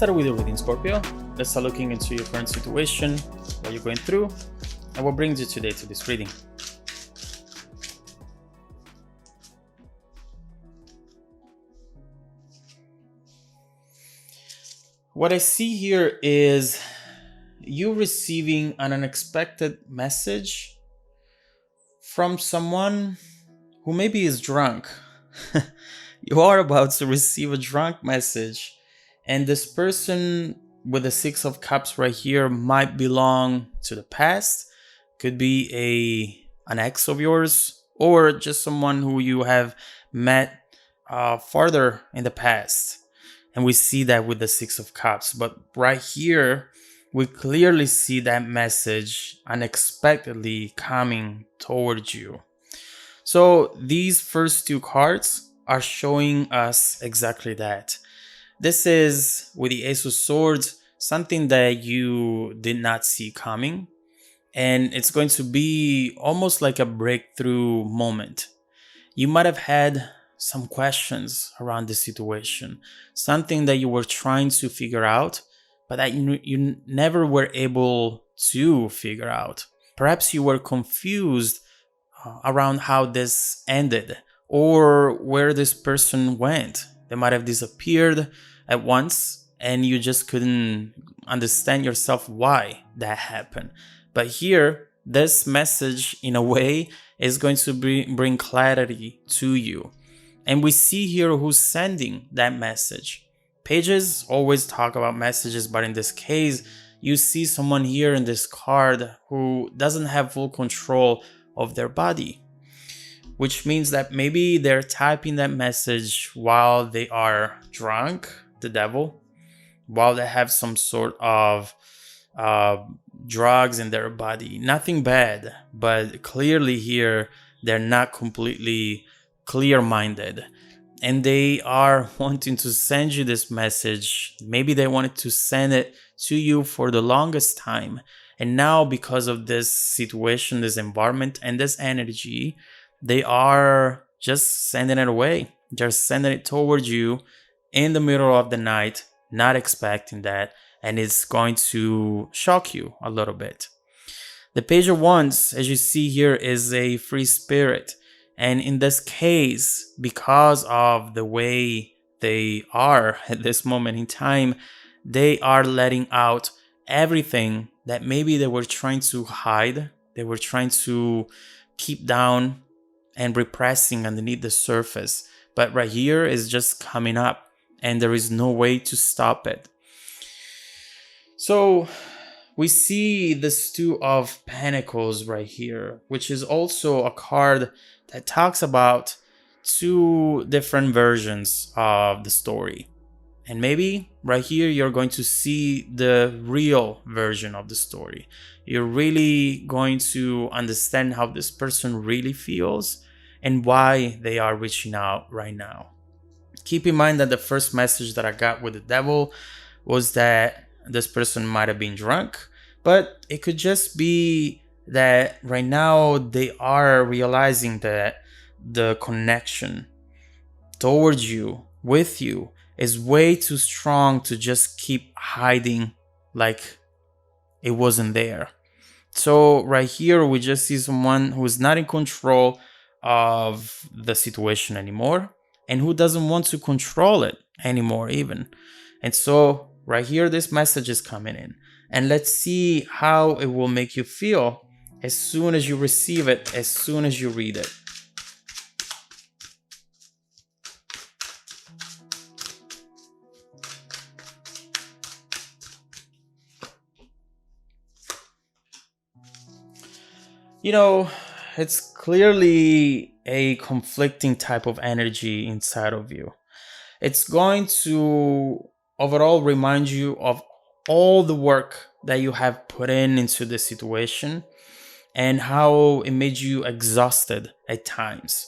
start with your reading, Scorpio. Let's start looking into your current situation, what you're going through, and what brings you today to this reading. What I see here is you receiving an unexpected message from someone who maybe is drunk. You are about to receive a drunk message, and this person with the Six of Cups right here might belong to the past. Could be an ex of yours, or just someone who you have met farther in the past. And we see that with the Six of Cups. But right here, we clearly see that message unexpectedly coming towards you. So these first two cards are showing us exactly that. This is, with the Ace of Swords, something that you did not see coming. And it's going to be almost like a breakthrough moment. You might have had some questions around the situation, something that you were trying to figure out, but that you never were able to figure out. Perhaps you were confused around how this ended or where this person went. They might have disappeared at once and you just couldn't understand yourself why that happened. But here, this message, in a way, is going to bring clarity to you. And we see here who's sending that message. Pages always talk about messages, but in this case, you see someone here in this card who doesn't have full control of their body, which means that maybe they're typing that message while they are drunk, the devil, while they have some sort of drugs in their body. Nothing bad, but clearly here they're not completely clear-minded, and they are wanting to send you this message. Maybe they wanted to send it to you for the longest time, and now because of this situation, this environment, and this energy, they are just sending it away. They're sending it towards you in the middle of the night, not expecting that, and it's going to shock you a little bit. The Page of Wands, as you see here, is a free spirit. And in this case, because of the way they are at this moment in time, they are letting out everything that maybe they were trying to hide, they were trying to keep down and repressing underneath the surface. But right here is just coming up and there is no way to stop it. So we see this Two of Pentacles right here, which is also a card that talks about two different versions of the story. And maybe right here you're going to see the real version of the story. You're really going to understand how this person really feels and why they are reaching out right now. Keep in mind that the first message that I got with the devil was that this person might have been drunk, but it could just be that right now they are realizing that the connection towards you, with you, is way too strong to just keep hiding like it wasn't there. So right here, we just see someone who is not in control of the situation anymore and who doesn't want to control it anymore even. And so right here, this message is coming in. And let's see how it will make you feel as soon as you receive it, as soon as you read it. You know, it's clearly a conflicting type of energy inside of you. It's going to overall remind you of all the work that you have put into this situation and how it made you exhausted at times.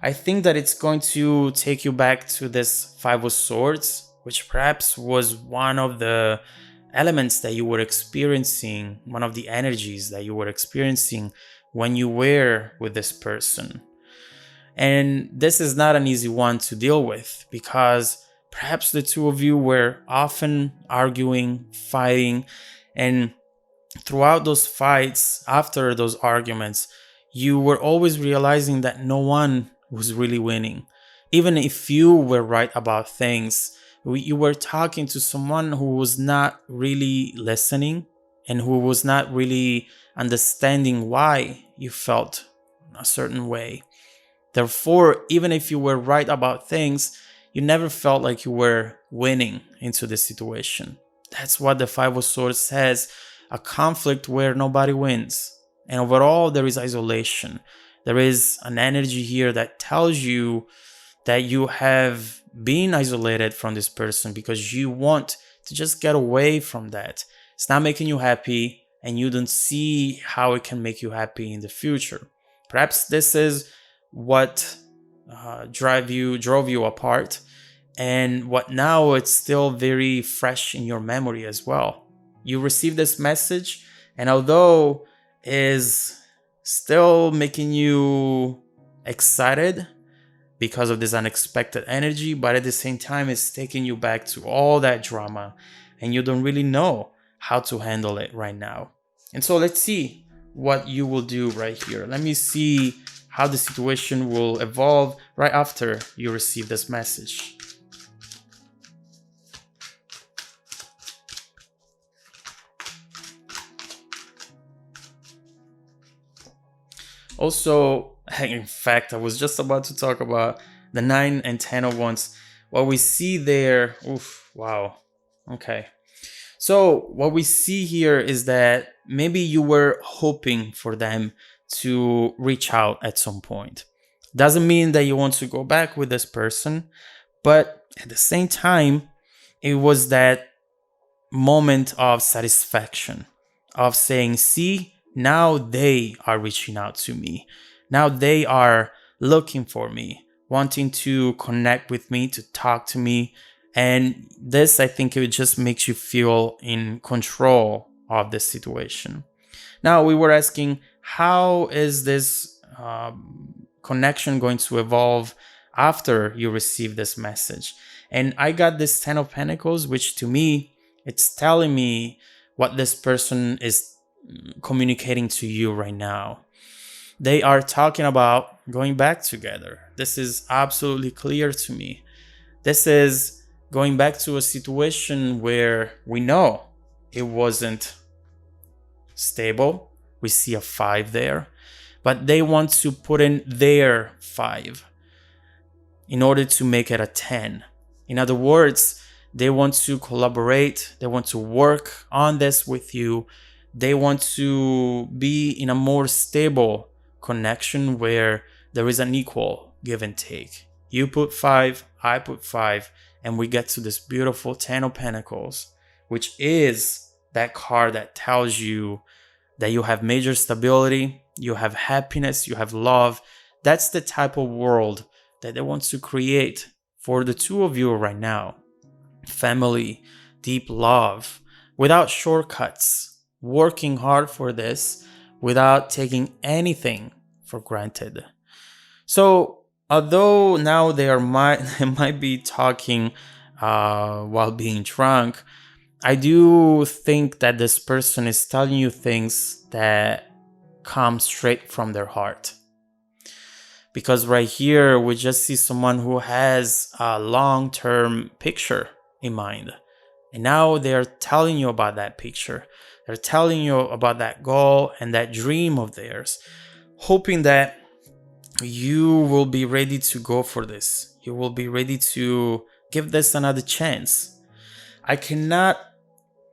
I think that it's going to take you back to this Five of Swords, which perhaps was one of the elements that you were experiencing, one of the energies that you were experiencing when you were with this person. And this is not an easy one to deal with because Perhaps the two of you were often arguing, fighting, and throughout those fights, after those arguments, you were always realizing that no one was really winning. Even if you were right about things, you were talking to someone who was not really listening and who was not really understanding why you felt a certain way. Therefore, even if you were right about things, you never felt like you were winning into the situation. That's what the Five of Swords says, a conflict where nobody wins. And overall, there is isolation. There is an energy here that tells you that you have been isolated from this person because you want to just get away from that. It's not making you happy, and you don't see how it can make you happy in the future. Perhaps this is what drove you apart, and what now it's still very fresh in your memory as well. You receive this message, and although is still making you excited because of this unexpected energy, but at the same time it's taking you back to all that drama, and you don't really know how to handle it right now. And so let's see what you will do right here. Let me see how the situation will evolve right after you receive this message. Also, in fact, I was just about to talk about the 9 and 10 of Wands. What we see there, wow. Okay. So what we see here is that maybe you were hoping for them to reach out at some point. Doesn't mean that you want to go back with this person, but at the same time, it was that moment of satisfaction of saying, see, now they are reaching out to me. Now they are looking for me, wanting to connect with me, to talk to me. And this, I think, it just makes you feel in control of the situation. Now, we were asking, how is this connection going to evolve after you receive this message? And I got this 10 of Pentacles, which to me, it's telling me what this person is communicating to you right now. They are talking about going back together. This is absolutely clear to me. This is going back to a situation where we know it wasn't stable. We see a 5 there, but they want to put in their 5 in order to make it a 10. In other words, they want to collaborate. They want to work on this with you. They want to be in a more stable connection where there is an equal give and take. You put 5, I put 5, and we get to this beautiful 10 of Pentacles, which is that card that tells you that you have major stability, you have happiness, you have love. That's the type of world that they want to create for the two of you right now. Family, deep love, without shortcuts, working hard for this without taking anything for granted. So, although now they might be talking while being drunk, I do think that this person is telling you things that come straight from their heart. Because right here, we just see someone who has a long-term picture in mind. And now they're telling you about that picture. They're telling you about that goal and that dream of theirs, hoping that you will be ready to go for this. You will be ready to give this another chance. I cannot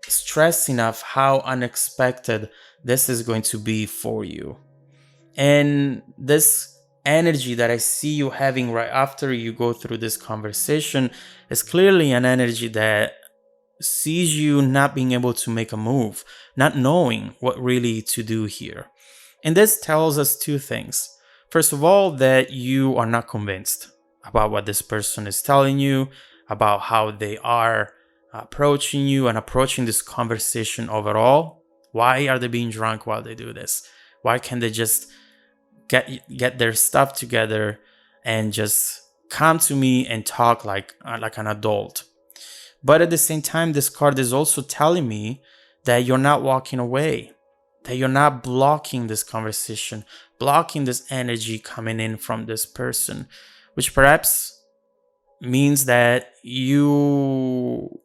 stress enough how unexpected this is going to be for you. And this energy that I see you having right after you go through this conversation is clearly an energy that sees you not being able to make a move, not knowing what really to do here. And this tells us two things. First of all, that you are not convinced about what this person is telling you, about how they are approaching you and approaching this conversation overall. Why are they being drunk while they do this? Why can't they just get their stuff together and just come to me and talk like an adult. But at the same time, this card is also telling me that you're not walking away, that you're not blocking this conversation, blocking this energy coming in from this person, which perhaps means that you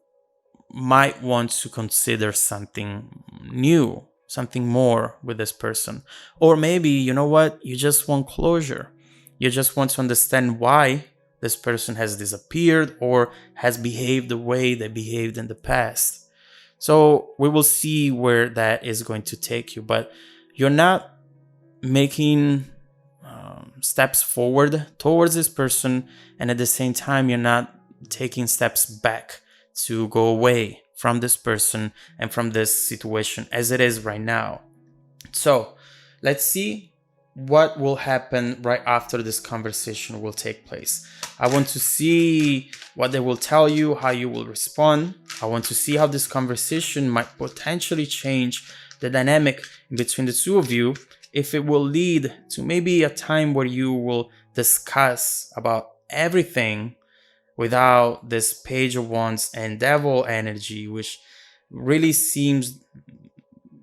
might want to consider something new, something more with this person. Or maybe, you know what, you just want closure. You just want to understand why this person has disappeared or has behaved the way they behaved in the past. So we will see where that is going to take you, but you're not making steps forward towards this person, and at the same time you're not taking steps back to go away from this person and from this situation as it is right now. So let's see what will happen right after this conversation will take place. I want to see what they will tell you, how you will respond. I want to see how this conversation might potentially change the dynamic between the two of you, if it will lead to maybe a time where you will discuss about everything without this Page of Wands and Devil energy, which really seems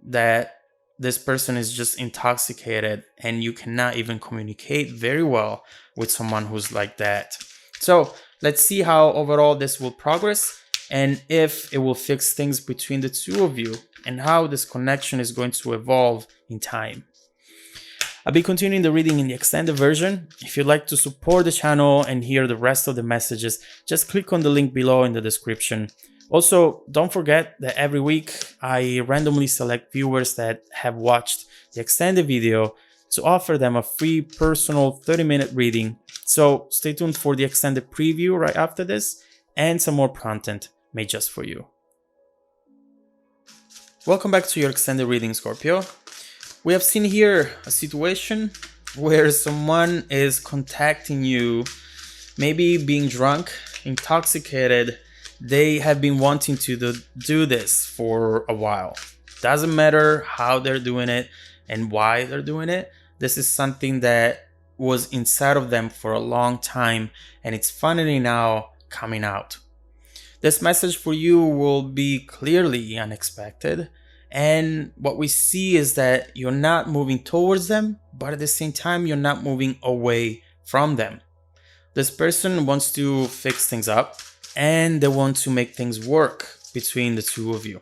that this person is just intoxicated and you cannot even communicate very well with someone who's like that. So let's see how overall this will progress and if it will fix things between the two of you and how this connection is going to evolve in time. I'll be continuing the reading in the extended version. If you'd like to support the channel and hear the rest of the messages, just click on the link below in the description. Also, don't forget that every week I randomly select viewers that have watched the extended video to offer them a free personal 30-minute reading. So stay tuned for the extended preview right after this and some more content made just for you. Welcome back to your extended reading, Scorpio. We have seen here a situation where someone is contacting you, maybe being drunk, intoxicated. They have been wanting to do this for a while. Doesn't matter how they're doing it and why they're doing it. This is something that was inside of them for a long time, and it's finally now coming out. This message for you will be clearly unexpected. And what we see is that you're not moving towards them, but at the same time, you're not moving away from them. This person wants to fix things up and they want to make things work between the two of you.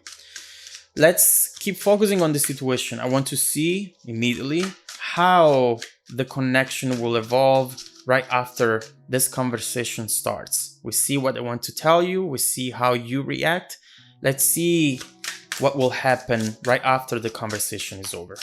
Let's keep focusing on the situation. I want to see immediately how the connection will evolve right after this conversation starts. We see what they want to tell you. We see how you react. Let's see what will happen right after the conversation is over.